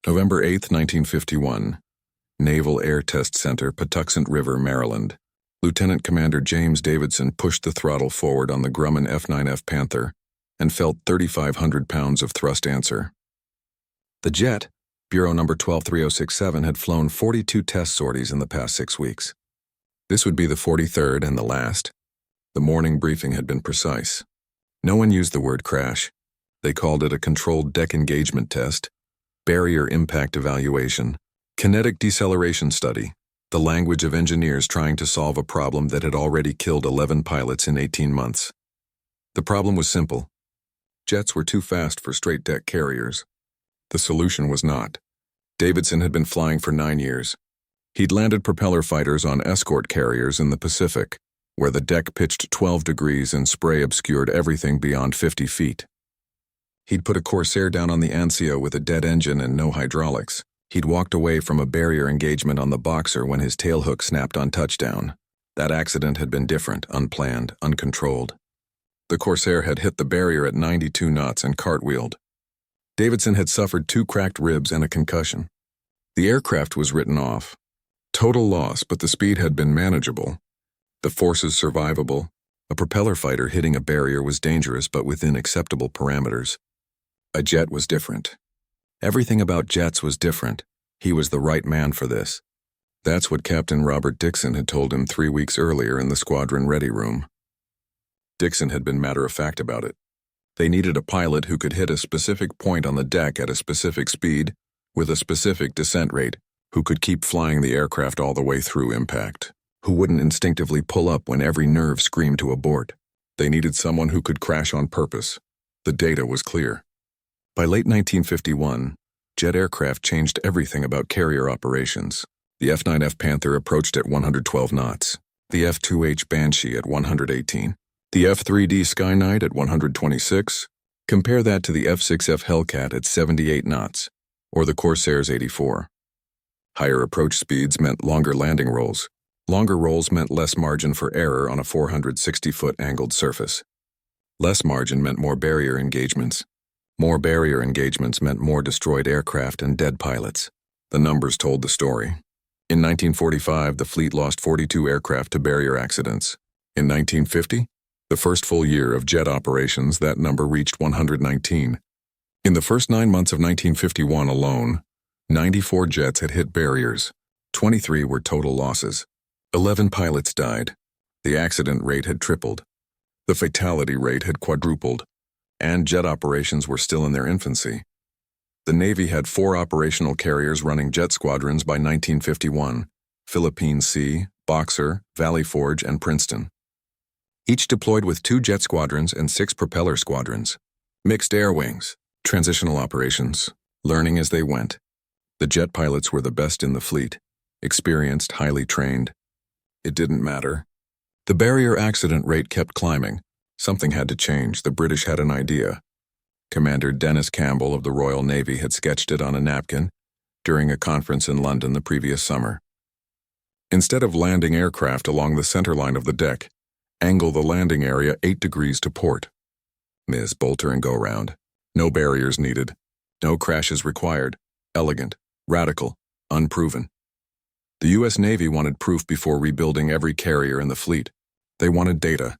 November 8, 1951. Naval Air Test Center, Patuxent River, Maryland. Lieutenant Commander James Davidson pushed the throttle forward on the Grumman F9F Panther and felt 3,500 pounds of thrust answer. The jet, Bureau number 123067, had flown 42 test sorties in the past 6 weeks. This would be the 43rd and the last. The morning briefing had been precise. No one used the word crash. They called it a controlled deck engagement test, barrier impact evaluation, kinetic deceleration study, the language of engineers trying to solve a problem that had already killed 11 pilots in 18 months. The problem was simple. Jets were too fast for straight-deck carriers. The solution was not. Davidson had been flying for 9 years. He'd landed propeller fighters on escort carriers in the Pacific, where the deck pitched 12 degrees and spray obscured everything beyond 50 feet. He'd put a Corsair down on the Anzio with a dead engine and no hydraulics. He'd walked away from a barrier engagement on the Boxer when his tailhook snapped on touchdown. That accident had been different, unplanned, uncontrolled. The Corsair had hit the barrier at 92 knots and cartwheeled. Davidson had suffered 2 cracked ribs and a concussion. The aircraft was written off. Total loss, but the speed had been manageable. The forces survivable. A propeller fighter hitting a barrier was dangerous but within acceptable parameters. A jet was different. Everything about jets was different. He was the right man for this. That's what Captain Robert Dixon had told him 3 weeks earlier in the squadron ready room. Dixon had been matter-of-fact about it. They needed a pilot who could hit a specific point on the deck at a specific speed, with a specific descent rate, who could keep flying the aircraft all the way through impact, who wouldn't instinctively pull up when every nerve screamed to abort. They needed someone who could crash on purpose. The data was clear. By late 1951, jet aircraft changed everything about carrier operations. The F9F Panther approached at 112 knots, the F2H Banshee at 118, the F3D Skyknight at 126. Compare that to the F6F Hellcat at 78 knots, or the Corsair's 84. Higher approach speeds meant longer landing rolls. Longer rolls meant less margin for error on a 460-foot angled surface. Less margin meant more barrier engagements. More barrier engagements meant more destroyed aircraft and dead pilots. The numbers told the story. In 1945, the fleet lost 42 aircraft to barrier accidents. In 1950, the first full year of jet operations, that number reached 119. In the first 9 months of 1951 alone, 94 jets had hit barriers. 23 were total losses. 11 pilots died. The accident rate had tripled. The fatality rate had quadrupled. And jet operations were still in their infancy. The Navy had 4 operational carriers running jet squadrons by 1951: Philippine Sea, Boxer, Valley Forge, and Princeton. Each deployed with 2 jet squadrons and 6 propeller squadrons. Mixed air wings, transitional operations, learning as they went. The jet pilots were the best in the fleet, experienced, highly trained. It didn't matter. The barrier accident rate kept climbing. Something had to change. The British had an idea. Commander Dennis Campbell of the Royal Navy had sketched it on a napkin during a conference in London the previous summer. Instead of landing aircraft along the center line of the deck, angle the landing area 8 degrees to port. Ms. Bolter and go-round. No barriers needed. No crashes required. Elegant, radical, unproven. The U.S. Navy wanted proof before rebuilding every carrier in the fleet. They wanted data.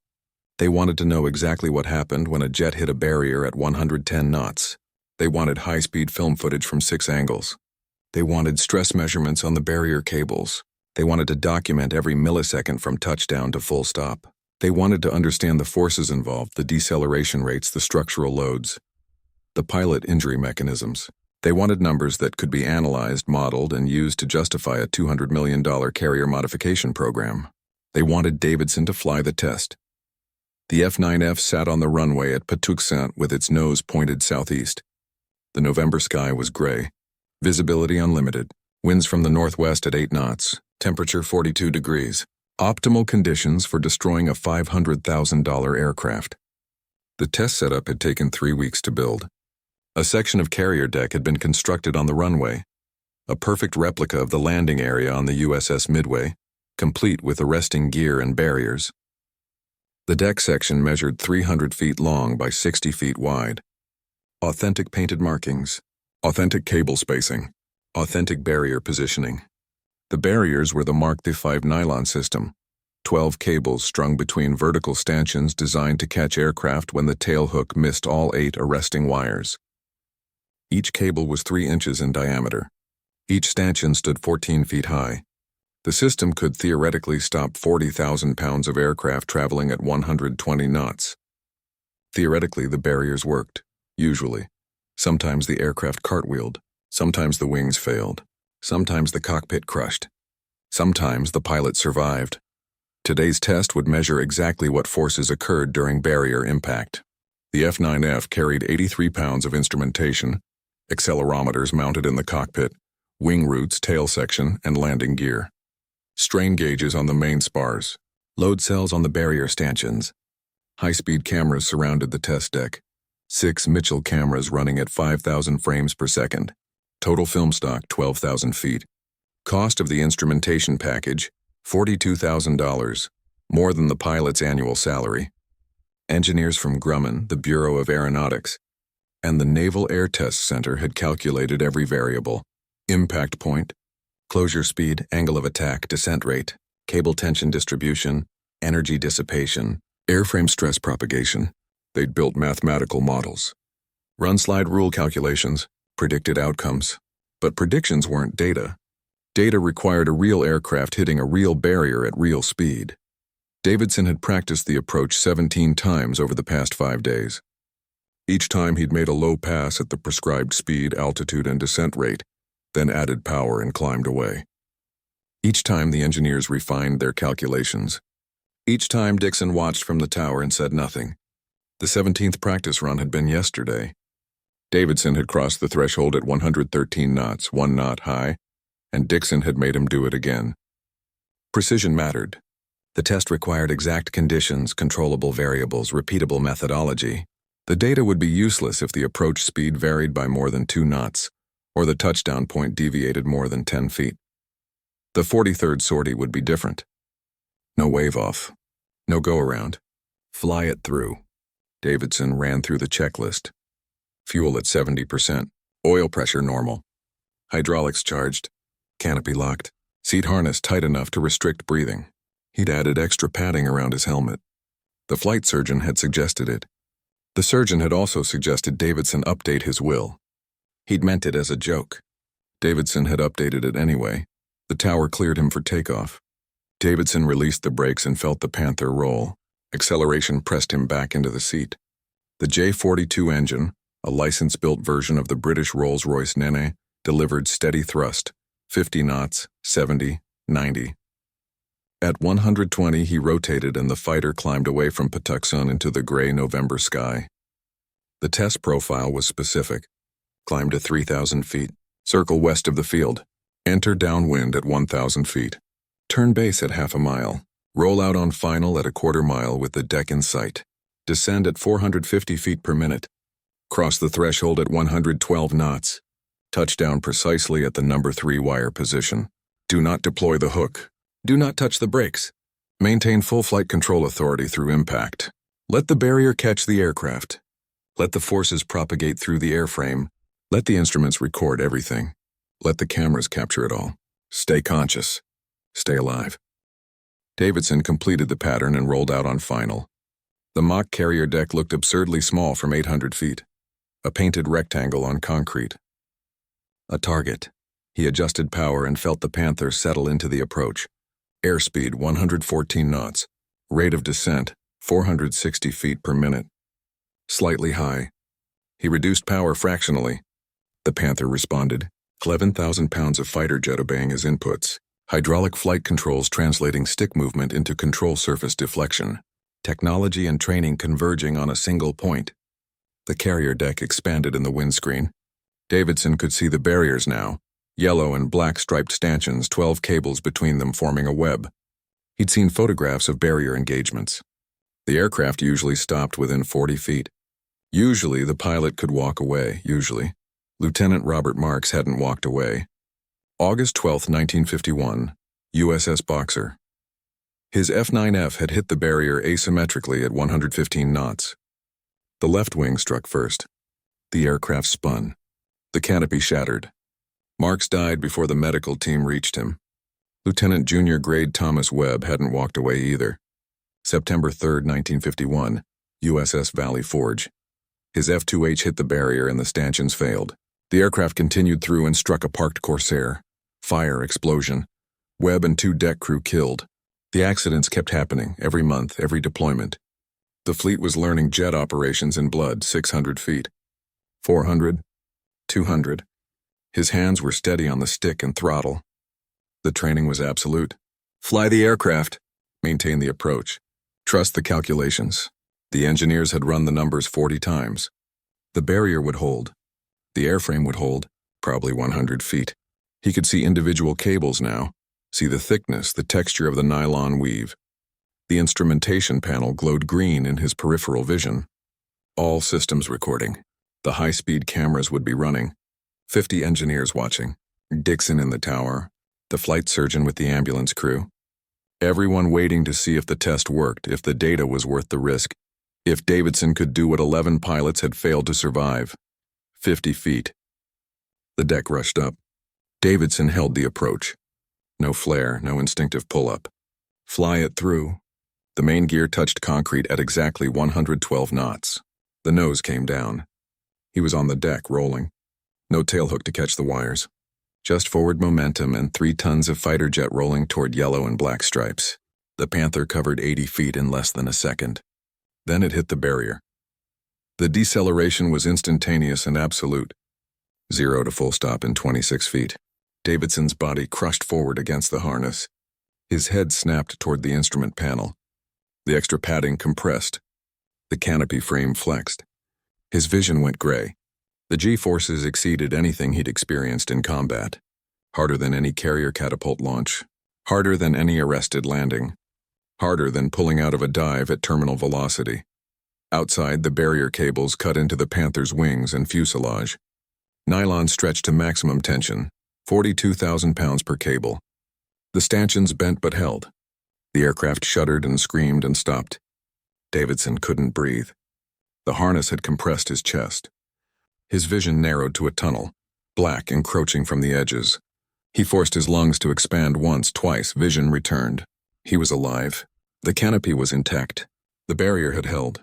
They wanted to know exactly what happened when a jet hit a barrier at 110 knots. They wanted high-speed film footage from 6 angles. They wanted stress measurements on the barrier cables. They wanted to document every millisecond from touchdown to full stop. They wanted to understand the forces involved, the deceleration rates, the structural loads, the pilot injury mechanisms. They wanted numbers that could be analyzed, modeled, and used to justify a $200 million carrier modification program. They wanted Davidson to fly the test. The F9F sat on the runway at Patuxent with its nose pointed southeast. The November sky was gray. Visibility unlimited. Winds from the northwest at 8 knots. Temperature 42 degrees. Optimal conditions for destroying a $500,000 aircraft. The test setup had taken 3 weeks to build. A section of carrier deck had been constructed on the runway. A perfect replica of the landing area on the USS Midway, complete with arresting gear and barriers. The deck section measured 300 feet long by 60 feet wide. Authentic painted markings, authentic cable spacing, Authentic barrier positioning. The barriers were the Mark V nylon system, 12 cables strung between vertical stanchions designed to catch aircraft when the tailhook missed all 8 arresting wires. Each cable was 3 inches in diameter. Each stanchion stood 14 feet high. The system could theoretically stop 40,000 pounds of aircraft traveling at 120 knots. Theoretically, the barriers worked, usually. Sometimes the aircraft cartwheeled. Sometimes the wings failed. Sometimes the cockpit crushed. Sometimes the pilot survived. Today's test would measure exactly what forces occurred during barrier impact. The F9F carried 83 pounds of instrumentation, accelerometers mounted in the cockpit, wing roots, tail section, and landing gear. Strain gauges on the main spars. Load cells on the barrier stanchions. High-speed cameras surrounded the test deck. 6 Mitchell cameras running at 5,000 frames per second. Total film stock, 12,000 feet. Cost of the instrumentation package, $42,000, more than the pilot's annual salary. Engineers from Grumman, the Bureau of Aeronautics, and the Naval Air Test Center had calculated every variable: impact point, closure speed, angle of attack, descent rate, cable tension distribution, energy dissipation, airframe stress propagation. They'd built mathematical models. Run-slide rule calculations, predicted outcomes. But predictions weren't data. Data required a real aircraft hitting a real barrier at real speed. Davidson had practiced the approach 17 times over the past 5 days. Each time he'd made a low pass at the prescribed speed, altitude, and descent rate, then added power and climbed away. Each time the engineers refined their calculations. Each time Dixon watched from the tower and said nothing. The 17th practice run had been yesterday. Davidson had crossed the threshold at 113 knots, 1 knot high, and Dixon had made him do it again. Precision mattered. The test required exact conditions, controllable variables, repeatable methodology. The data would be useless if the approach speed varied by more than 2 knots, or the touchdown point deviated more than 10 feet. The 43rd sortie would be different. No wave-off. No go-around. Fly it through. Davidson ran through the checklist. Fuel at 70%. Oil pressure normal. Hydraulics charged. Canopy locked. Seat harness tight enough to restrict breathing. He'd added extra padding around his helmet. The flight surgeon had suggested it. The surgeon had also suggested Davidson update his will. He'd meant it as a joke. Davidson had updated it anyway. The tower cleared him for takeoff. Davidson released the brakes and felt the Panther roll. Acceleration pressed him back into the seat. The J-42 engine, a license-built version of the British Rolls-Royce Nene, delivered steady thrust, 50 knots, 70, 90. At 120, he rotated and the fighter climbed away from Patuxent into the gray November sky. The test profile was specific. Climb to 3,000 feet. Circle west of the field. Enter downwind at 1,000 feet. Turn base at half a mile. Roll out on final at a quarter mile with the deck in sight. Descend at 450 feet per minute. Cross the threshold at 112 knots. Touchdown precisely at the number 3 wire position. Do not deploy the hook. Do not touch the brakes. Maintain full flight control authority through impact. Let the barrier catch the aircraft. Let the forces propagate through the airframe. Let the instruments record everything. Let the cameras capture it all. Stay conscious. Stay alive. Davidson completed the pattern and rolled out on final. The mock carrier deck looked absurdly small from 800 feet. A painted rectangle on concrete. A target. He adjusted power and felt the Panther settle into the approach. Airspeed 114 knots. Rate of descent 460 feet per minute. Slightly high. He reduced power fractionally. The Panther responded. 11,000 pounds of fighter jet obeying his inputs. Hydraulic flight controls translating stick movement into control surface deflection. Technology and training converging on a single point. The carrier deck expanded in the windscreen. Davidson could see the barriers now. Yellow and black striped stanchions, 12 cables between them forming a web. He'd seen photographs of barrier engagements. The aircraft usually stopped within 40 feet. Usually the pilot could walk away, usually. Lieutenant Robert Marks hadn't walked away. August 12, 1951, USS Boxer. His F9F had hit the barrier asymmetrically at 115 knots. The left wing struck first. The aircraft spun. The canopy shattered. Marks died before the medical team reached him. Lieutenant Junior Grade Thomas Webb hadn't walked away either. September 3, 1951, USS Valley Forge. His F-2H hit the barrier and the stanchions failed. The aircraft continued through and struck a parked Corsair. Fire, explosion. Webb and 2 deck crew killed. The accidents kept happening, every month, every deployment. The fleet was learning jet operations in blood, 600 feet. 400. 200. His hands were steady on the stick and throttle. The training was absolute. Fly the aircraft. Maintain the approach. Trust the calculations. The engineers had run the numbers 40 times. The barrier would hold. The airframe would hold, probably 100 feet. He could see individual cables now, see the thickness, the texture of the nylon weave. The instrumentation panel glowed green in his peripheral vision. All systems recording. The high-speed cameras would be running. 50 engineers watching. Dixon in the tower. The flight surgeon with the ambulance crew. Everyone waiting to see if the test worked, if the data was worth the risk, if Davidson could do what 11 pilots had failed to survive. 50 feet. The deck rushed up. Davidson held the approach. No flare, no instinctive pull-up. Fly it through. The main gear touched concrete at exactly 112 knots. The nose came down. He was on the deck, rolling. No tailhook to catch the wires. Just forward momentum and 3 tons of fighter jet rolling toward yellow and black stripes. The Panther covered 80 feet in less than a second. Then it hit the barrier. The deceleration was instantaneous and absolute. 0 to full stop in 26 feet. Davidson's body crushed forward against the harness. His head snapped toward the instrument panel. The extra padding compressed. The canopy frame flexed. His vision went gray. The G-forces exceeded anything he'd experienced in combat. Harder than any carrier catapult launch. Harder than any arrested landing. Harder than pulling out of a dive at terminal velocity. Outside, the barrier cables cut into the Panther's wings and fuselage. Nylon stretched to maximum tension, 42,000 pounds per cable. The stanchions bent but held. The aircraft shuddered and screamed and stopped. Davidson couldn't breathe. The harness had compressed his chest. His vision narrowed to a tunnel, black encroaching from the edges. He forced his lungs to expand once, twice. Vision returned. He was alive. The canopy was intact. The barrier had held.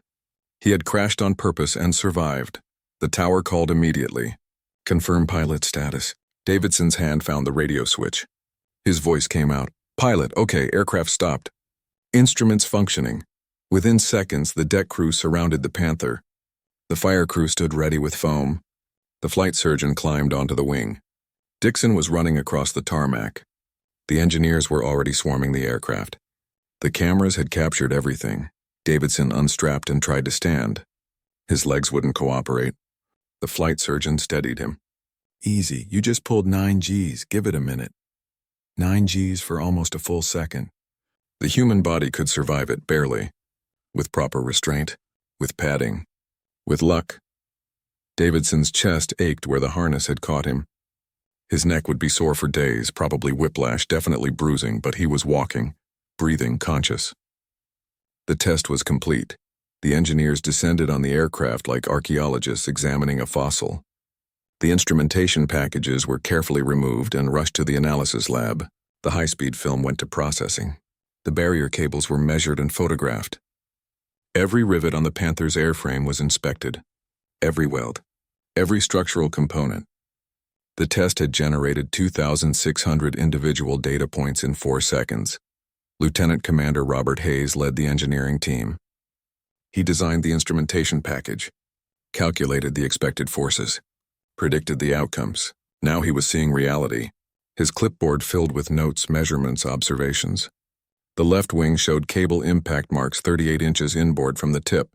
He had crashed on purpose and survived. The tower called immediately. Confirm pilot status. Davidson's hand found the radio switch. His voice came out. Pilot, okay, aircraft stopped. Instruments functioning. Within seconds, the deck crew surrounded the Panther. The fire crew stood ready with foam. The flight surgeon climbed onto the wing. Dixon was running across the tarmac. The engineers were already swarming the aircraft. The cameras had captured everything. Davidson unstrapped and tried to stand. His legs wouldn't cooperate. The flight surgeon steadied him. Easy, you just pulled 9 Gs, give it a minute. 9 Gs for almost a full second. The human body could survive it, barely. With proper restraint, with padding, with luck. Davidson's chest ached where the harness had caught him. His neck would be sore for days, probably whiplash, definitely bruising, but he was walking, breathing, conscious. The test was complete. The engineers descended on the aircraft like archaeologists examining a fossil. The instrumentation packages were carefully removed and rushed to the analysis lab. The high-speed film went to processing. The barrier cables were measured and photographed. Every rivet on the Panther's airframe was inspected. Every weld. Every structural component. The test had generated 2,600 individual data points in 4 seconds. Lieutenant Commander Robert Hayes led the engineering team. He designed the instrumentation package, calculated the expected forces, predicted the outcomes. Now he was seeing reality. His clipboard filled with notes, measurements, observations. The left wing showed cable impact marks 38 inches inboard from the tip.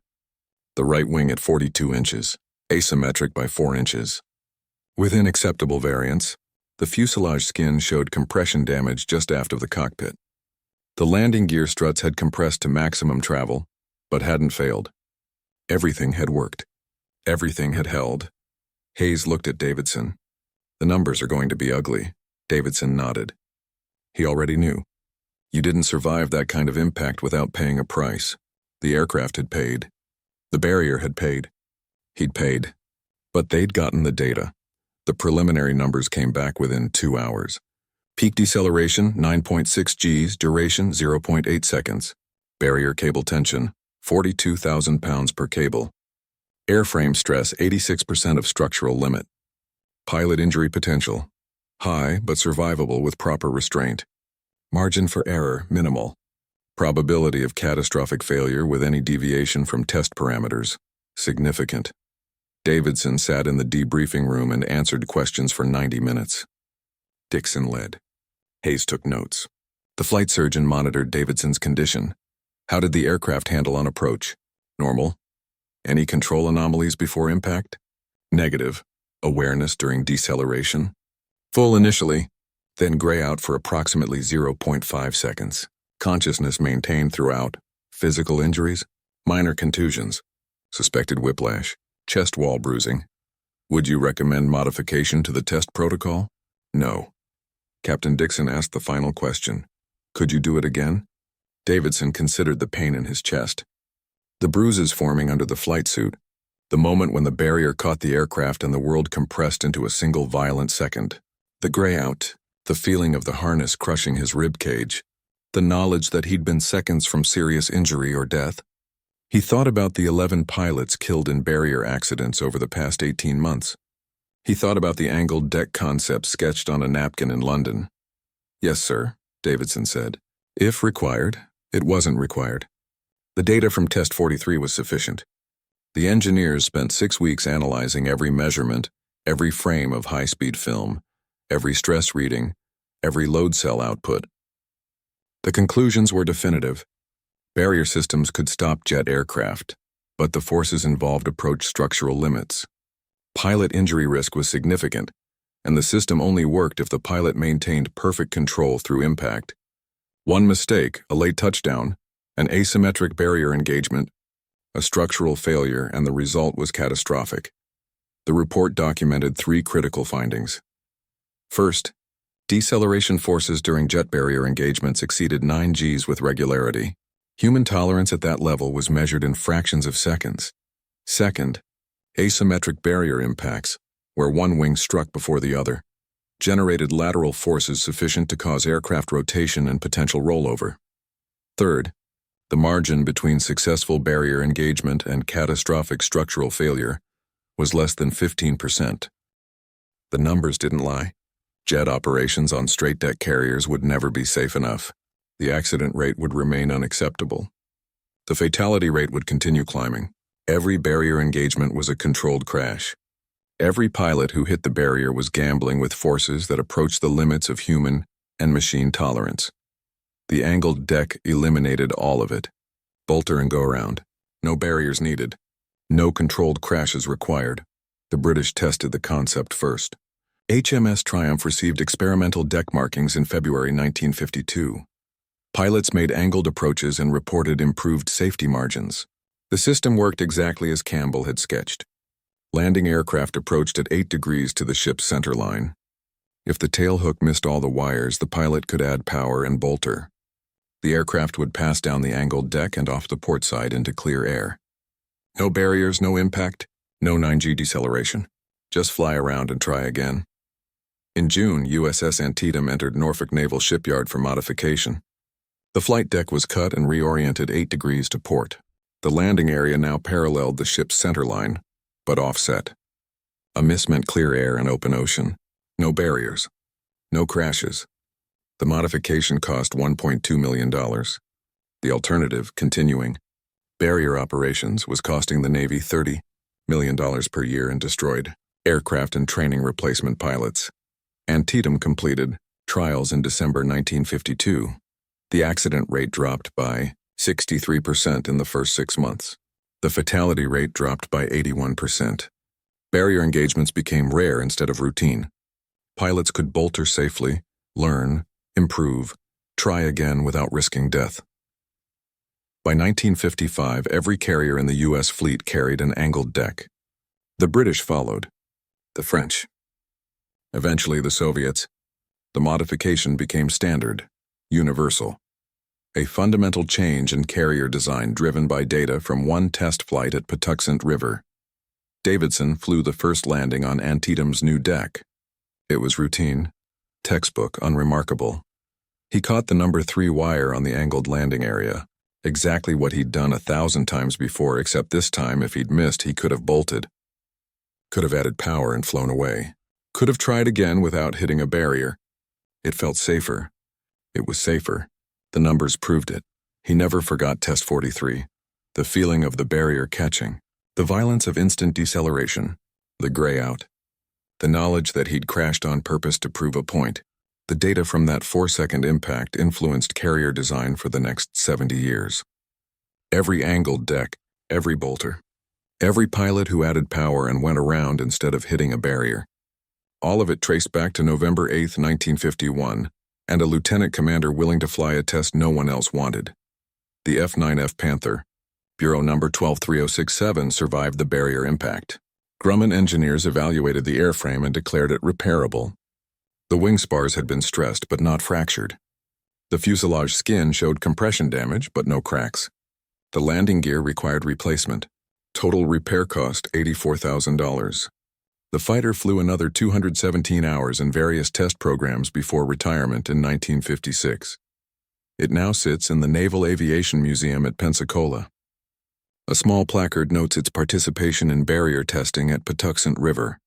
The right wing at 42 inches, asymmetric by 4 inches. Within acceptable variance, the fuselage skin showed compression damage just aft of the cockpit. The landing gear struts had compressed to maximum travel, but hadn't failed. Everything had worked. Everything had held. Hayes looked at Davidson. The numbers are going to be ugly. Davidson nodded. He already knew. You didn't survive that kind of impact without paying a price. The aircraft had paid. The barrier had paid. He'd paid. But they'd gotten the data. The preliminary numbers came back within 2 hours. Peak deceleration, 9.6 Gs, duration, 0.8 seconds. Barrier cable tension, 42,000 pounds per cable. Airframe stress, 86% of structural limit. Pilot injury potential, high but survivable with proper restraint. Margin for error, minimal. Probability of catastrophic failure with any deviation from test parameters, significant. Davidson sat in the debriefing room and answered questions for 90 minutes. Dixon led. Hayes took notes. The flight surgeon monitored Davidson's condition. How did the aircraft handle on approach? Normal. Any control anomalies before impact? Negative. Awareness during deceleration? Full initially, then gray out for approximately 0.5 seconds. Consciousness maintained throughout. Physical injuries? Minor contusions. Suspected whiplash. Chest wall bruising. Would you recommend modification to the test protocol? No. Captain Dixon asked the final question. Could you do it again? Davidson considered the pain in his chest. The bruises forming under the flight suit. The moment when the barrier caught the aircraft and the world compressed into a single violent second. The gray out. The feeling of the harness crushing his rib cage. The knowledge that he'd been seconds from serious injury or death. He thought about the 11 pilots killed in barrier accidents over the past 18 months. He thought about the angled deck concept sketched on a napkin in London. Yes, sir, Davidson said. If required. It wasn't required. The data from Test 43 was sufficient. The engineers spent 6 weeks analyzing every measurement, every frame of high-speed film, every stress reading, every load cell output. The conclusions were definitive. Barrier systems could stop jet aircraft, but the forces involved approached structural limits. Pilot injury risk was significant, and the system only worked if the pilot maintained perfect control through impact. One mistake, a late touchdown, an asymmetric barrier engagement, a structural failure, and the result was catastrophic. The report documented 3 critical findings. First, deceleration forces during jet barrier engagements exceeded 9 Gs with regularity. Human tolerance at that level was measured in fractions of seconds. Second, asymmetric barrier impacts, where one wing struck before the other, generated lateral forces sufficient to cause aircraft rotation and potential rollover. Third, the margin between successful barrier engagement and catastrophic structural failure was less than 15%. The numbers didn't lie. Jet operations on straight-deck carriers would never be safe enough. The accident rate would remain unacceptable. The fatality rate would continue climbing. Every barrier engagement was a controlled crash. Every pilot who hit the barrier was gambling with forces that approached the limits of human and machine tolerance. The angled deck eliminated all of it. Bolter and go-around. No barriers needed. No controlled crashes required. The British tested the concept first. HMS Triumph received experimental deck markings in February 1952. Pilots made angled approaches and reported improved safety margins. The system worked exactly as Campbell had sketched. Landing aircraft approached at 8 degrees to the ship's center line. If the tailhook missed all the wires, the pilot could add power and bolter. The aircraft would pass down the angled deck and off the port side into clear air. No barriers, no impact, no 9G deceleration. Just fly around and try again. In June, USS Antietam entered Norfolk Naval Shipyard for modification. The flight deck was cut and reoriented 8 degrees to port. The landing area now paralleled the ship's center line, but offset. A miss meant clear air and open ocean. No barriers. No crashes. The modification cost $1.2 million. The alternative, continuing barrier operations, was costing the Navy $30 million per year and destroyed aircraft and training replacement pilots. Antietam completed trials in December 1952. The accident rate dropped by 63% in the first 6 months. The fatality rate dropped by 81%. Barrier engagements became rare instead of routine. Pilots could bolter safely, learn, improve, try again without risking death. By 1955, every carrier in the U.S. fleet carried an angled deck. The British followed. The French. Eventually the Soviets. The modification became standard, universal. A fundamental change in carrier design driven by data from one test flight at Patuxent River. Davidson flew the first landing on Antietam's new deck. It was routine, textbook, unremarkable. He caught the number 3 wire on the angled landing area, exactly what he'd done 1,000 times before, except this time if he'd missed he could have bolted. Could have added power and flown away. Could have tried again without hitting a barrier. It felt safer. It was safer. The numbers proved it. He never forgot Test 43. The feeling of the barrier catching. The violence of instant deceleration. The gray out. The knowledge that he'd crashed on purpose to prove a point. The data from that 4-second impact influenced carrier design for the next 70 years. Every angled deck, every bolter. Every pilot who added power and went around instead of hitting a barrier. All of it traced back to November 8, 1951, and a lieutenant commander willing to fly a test no one else wanted. The F9F Panther, Bureau number 123067, survived the barrier impact. Grumman engineers evaluated the airframe and declared it repairable. The wing spars had been stressed but not fractured. The fuselage skin showed compression damage but no cracks. The landing gear required replacement. Total repair cost $84,000. The fighter flew another 217 hours in various test programs before retirement in 1956. It now sits in the Naval Aviation Museum at Pensacola. A small placard notes its participation in barrier testing at Patuxent River.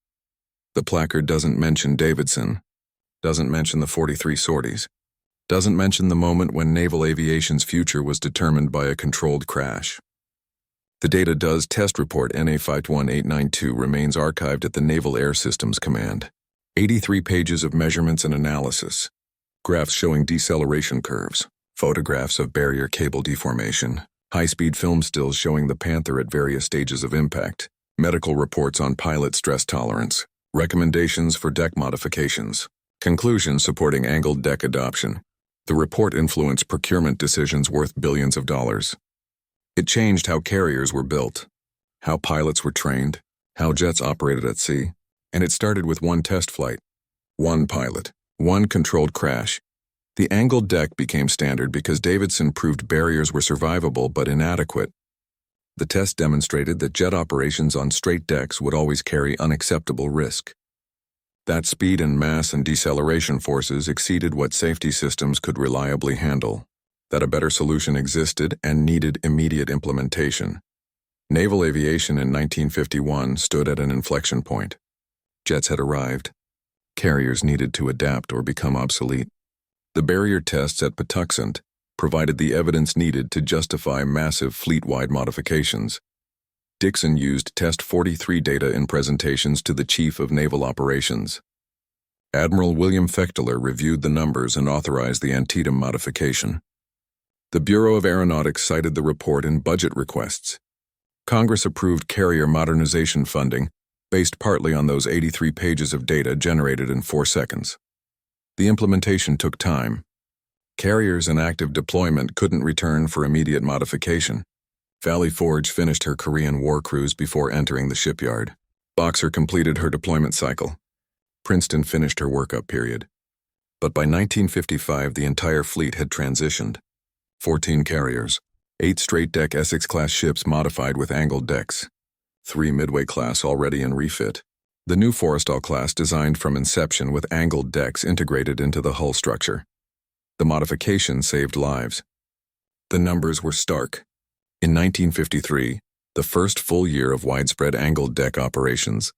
The placard doesn't mention Davidson, doesn't mention the 43 sorties, doesn't mention the moment when naval aviation's future was determined by a controlled crash. The data does test report NA51892 remains archived at the Naval Air Systems Command. 83 pages of measurements and analysis. Graphs showing deceleration curves. Photographs of barrier cable deformation. High-speed film stills showing the Panther at various stages of impact. Medical reports on pilot stress tolerance. Recommendations for deck modifications. Conclusions supporting angled deck adoption. The report influenced procurement decisions worth billions of dollars. It changed how carriers were built, how pilots were trained, how jets operated at sea, and it started with one test flight, one pilot, one controlled crash. The angled deck became standard because Davidson proved barriers were survivable but inadequate. The test demonstrated that jet operations on straight decks would always carry unacceptable risk. That speed and mass and deceleration forces exceeded what safety systems could reliably handle. That a better solution existed and needed immediate implementation. Naval aviation in 1951 stood at an inflection point. Jets had arrived. Carriers needed to adapt or become obsolete. The barrier tests at Patuxent provided the evidence needed to justify massive fleet-wide modifications. Dixon used Test 43 data in presentations to the Chief of Naval Operations. Admiral William Fechteler reviewed the numbers and authorized the Antietam modification. The Bureau of Aeronautics cited the report in budget requests. Congress approved carrier modernization funding based partly on those 83 pages of data generated in 4 seconds. The implementation took time. Carriers in active deployment couldn't return for immediate modification. Valley Forge finished her Korean War cruise before entering the shipyard. Boxer completed her deployment cycle. Princeton finished her workup period. But by 1955, the entire fleet had transitioned. 14 carriers, 8 straight-deck Essex-class ships modified with angled decks, 3 Midway-class already in refit, the new Forrestal class designed from inception with angled decks integrated into the hull structure. The modification saved lives. The numbers were stark. In 1953, the first full year of widespread angled deck operations,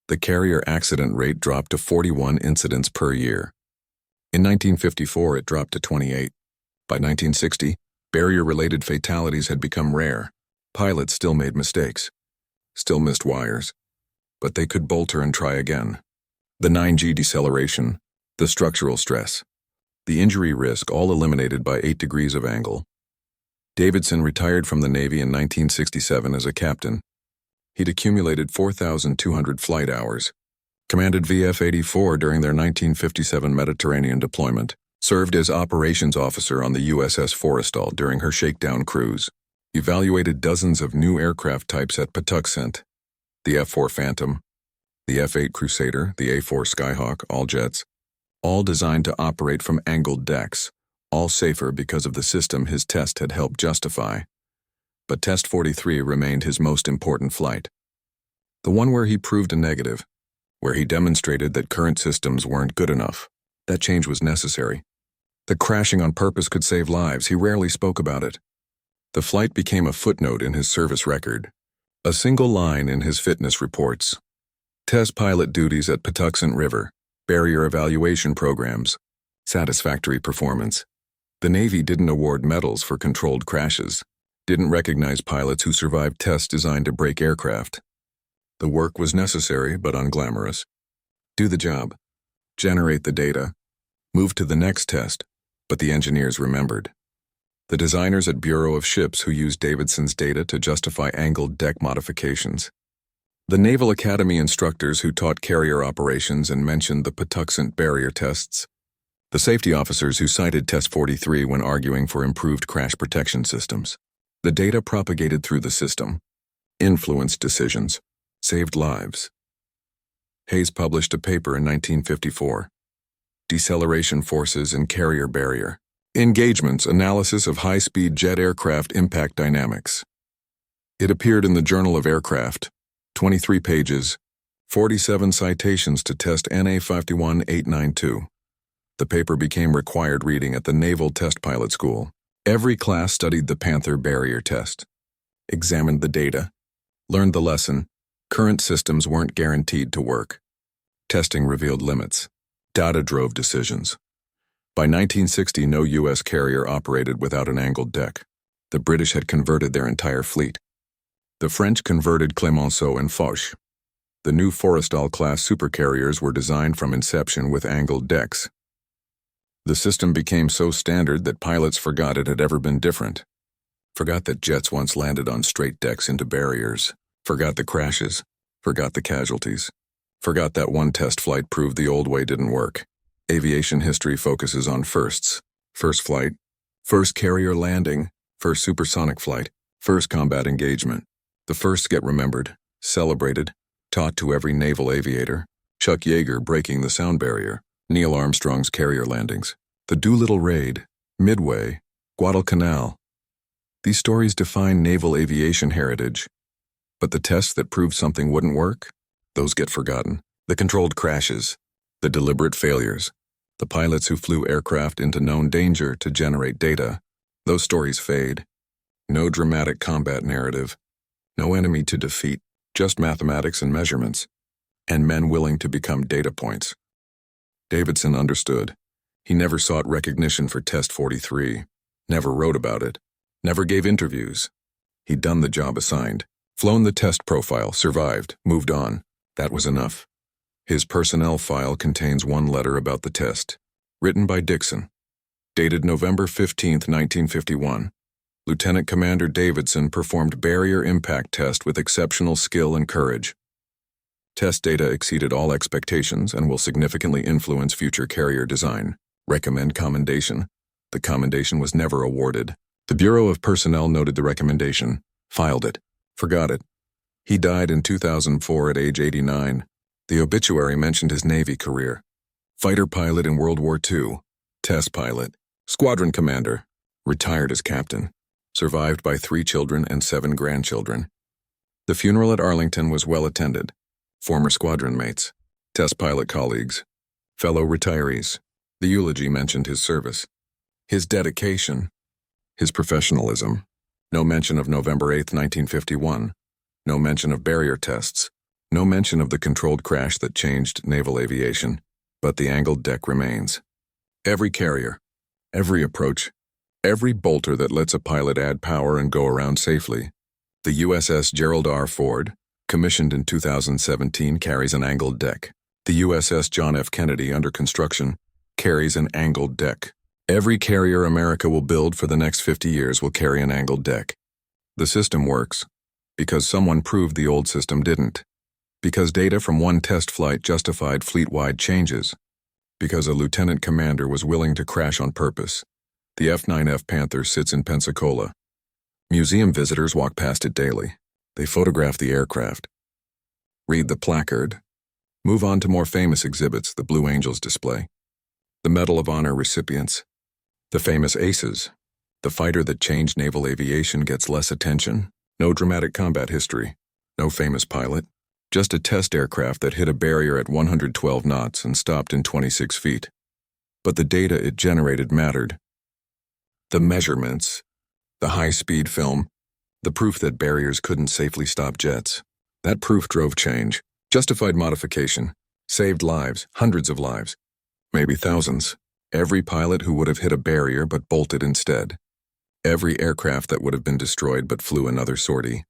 the carrier accident rate dropped to 41 incidents per year. In 1954, it dropped to 28. By 1960, barrier-related fatalities had become rare. Pilots still made mistakes, still missed wires, but they could bolter and try again. The 9G deceleration, the structural stress, the injury risk all eliminated by 8 degrees of angle. Davidson retired from the Navy in 1967 as a captain. He'd accumulated 4,200 flight hours, commanded VF-84 during their 1957 Mediterranean deployment, served as operations officer on the USS Forrestal during her shakedown cruise, evaluated dozens of new aircraft types at Patuxent, the F-4 Phantom, the F-8 Crusader, the A-4 Skyhawk, all jets, all designed to operate from angled decks, all safer because of the system his test had helped justify. But Test 43 remained his most important flight. The one where he proved a negative. where he demonstrated that current systems weren't good enough. That change was necessary. That crashing on purpose could save lives, he rarely spoke about it. The flight became a footnote in his service record, a single line in his fitness reports. Test pilot duties at Patuxent River, barrier evaluation programs, satisfactory performance. The Navy didn't award medals for controlled crashes, didn't recognize pilots who survived tests designed to break aircraft. The work was necessary but unglamorous. Do the job, generate the data, move to the next test, but the engineers remembered. The designers at Bureau of Ships who used Davidson's data to justify angled deck modifications. The Naval Academy instructors who taught carrier operations and mentioned the Patuxent barrier tests. The safety officers who cited Test 43 when arguing for improved crash protection systems. The data propagated through the system, influenced decisions, saved lives. Hayes published a paper in 1954. Deceleration Forces and Carrier Barrier. Engagements, Analysis of High-Speed Jet Aircraft Impact Dynamics. It appeared in the Journal of Aircraft, 23 pages, 47 citations to test NA 51892. The paper became required reading at the Naval Test Pilot School. Every class studied the Panther barrier test, examined the data, learned the lesson. Current systems weren't guaranteed to work. Testing revealed limits. Data drove decisions. By 1960, no U.S. carrier operated without an angled deck. The British had converted their entire fleet. The French converted Clemenceau and Foch. The new Forrestal-class supercarriers were designed from inception with angled decks. The system became so standard that pilots forgot it had ever been different. Forgot that jets once landed on straight decks into barriers. Forgot the crashes. Forgot the casualties. Forgot that one test flight proved the old way didn't work. Aviation history focuses on firsts. First flight, first carrier landing, first supersonic flight, first combat engagement. The firsts get remembered, celebrated, taught to every naval aviator. Chuck Yeager breaking the sound barrier, Neil Armstrong's carrier landings, the Doolittle raid, Midway, Guadalcanal. These stories define naval aviation heritage. But the tests that proved something wouldn't work, those get forgotten. The controlled crashes, the deliberate failures, the pilots who flew aircraft into known danger to generate data, those stories fade. No dramatic combat narrative, no enemy to defeat, just mathematics and measurements, and men willing to become data points. Davidson understood. He never sought recognition for Test 43, never wrote about it, never gave interviews. He'd done the job assigned, flown the test profile, survived, moved on. That was enough. His personnel file contains one letter about the test, written by Dixon. Dated November 15, 1951. Lieutenant Commander Davidson performed barrier impact test with exceptional skill and courage. Test data exceeded all expectations and will significantly influence future carrier design. Recommend commendation. The commendation was never awarded. The Bureau of Personnel noted the recommendation, filed it, forgot it. He died in 2004 at age 89. The obituary mentioned his Navy career. Fighter pilot in World War II, test pilot, squadron commander, retired as captain, survived by 3 children and 7 grandchildren. The funeral at Arlington was well attended. Former squadron mates, test pilot colleagues, fellow retirees. The eulogy mentioned his service, his dedication, his professionalism. No mention of November 8, 1951. No mention of barrier tests. No mention of the controlled crash that changed naval aviation. But the angled deck remains. Every carrier, every approach, every bolter that lets a pilot add power and go around safely. The USS Gerald R. Ford, commissioned in 2017, carries an angled deck. The USS John F. Kennedy, under construction, carries an angled deck. Every carrier America will build for the next 50 years will carry an angled deck. The system works because someone proved the old system didn't. Because data from one test flight justified fleet-wide changes. Because a lieutenant commander was willing to crash on purpose. The F9F Panther sits in Pensacola. Museum visitors walk past it daily. They photograph the aircraft. Read the placard. Move on to more famous exhibits, the Blue Angels display. The Medal of Honor recipients. The famous aces. The fighter that changed naval aviation gets less attention. No dramatic combat history. No famous pilot. Just a test aircraft that hit a barrier at 112 knots and stopped in 26 feet. But the data it generated mattered. The measurements, the high-speed film, the proof that barriers couldn't safely stop jets. That proof drove change, justified modification, saved lives, hundreds of lives, maybe thousands. Every pilot who would have hit a barrier but bolted instead. Every aircraft that would have been destroyed but flew another sortie.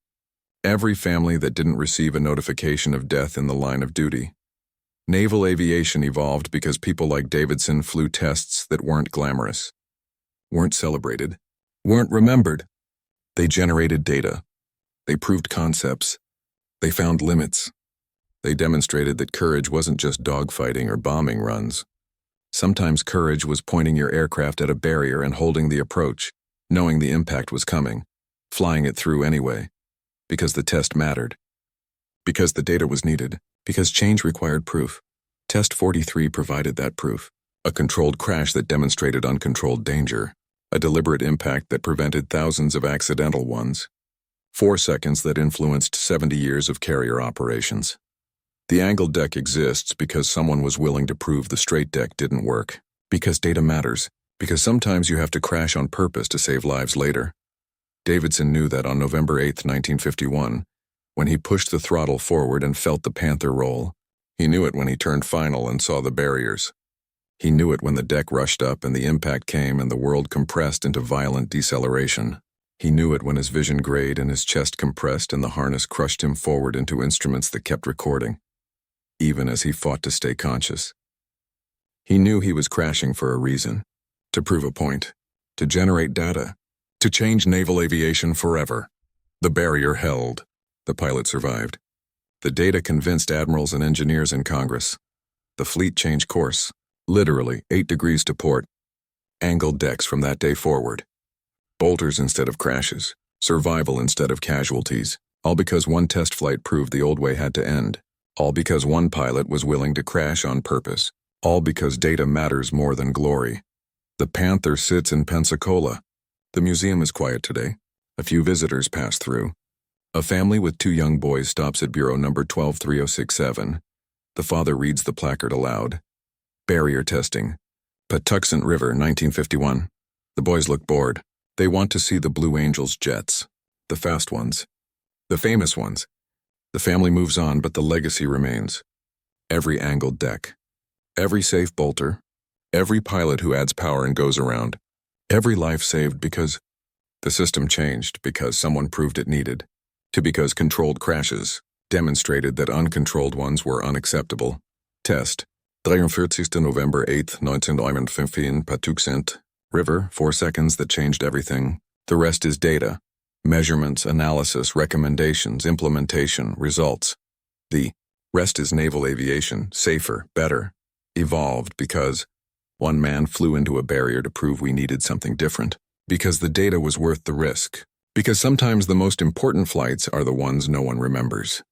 Every family that didn't receive a notification of death in the line of duty. Naval aviation evolved because people like Davidson flew tests that weren't glamorous, weren't celebrated, weren't remembered. They generated data. They proved concepts. They found limits. They demonstrated that courage wasn't just dogfighting or bombing runs. Sometimes courage was pointing your aircraft at a barrier and holding the approach, knowing the impact was coming, flying it through anyway, because the test mattered, because the data was needed, because change required proof. Test 43 provided that proof, a controlled crash that demonstrated uncontrolled danger, a deliberate impact that prevented thousands of accidental ones, 4 seconds that influenced 70 years of carrier operations. The angled deck exists because someone was willing to prove the straight deck didn't work, because data matters, because sometimes you have to crash on purpose to save lives later. Davidson knew that on November 8, 1951, when he pushed the throttle forward and felt the Panther roll. He knew it when he turned final and saw the barriers. He knew it when the deck rushed up and the impact came and the world compressed into violent deceleration. He knew it when his vision grayed and his chest compressed and the harness crushed him forward into instruments that kept recording, even as he fought to stay conscious. He knew he was crashing for a reason, to prove a point, to generate data, to change naval aviation forever. The barrier held. The pilot survived. The data convinced admirals and engineers in Congress. The fleet changed course, literally 8 degrees to port. Angled decks from that day forward. Bolters instead of crashes, survival instead of casualties, all because one test flight proved the old way had to end. All because one pilot was willing to crash on purpose. All because data matters more than glory. The Panther sits in Pensacola. The museum is quiet today. A few visitors pass through. A family with 2 young boys stops at bureau number 123067. The father reads the placard aloud. Barrier testing. Patuxent River, 1951. The boys look bored. They want to see the Blue Angels jets. The fast ones. The famous ones. The family moves on, but the legacy remains. Every angled deck. Every safe bolter. Every pilot who adds power and goes around. Every life saved because the system changed, because someone proved it needed, to because controlled crashes demonstrated that uncontrolled ones were unacceptable. Test. 43. November 8, 1951, Patuxent River, 4 seconds that changed everything. The rest is data. Measurements, analysis, recommendations, implementation, results. The rest is naval aviation, safer, better, evolved because one man flew into a barrier to prove we needed something different, because the data was worth the risk, because sometimes the most important flights are the ones no one remembers.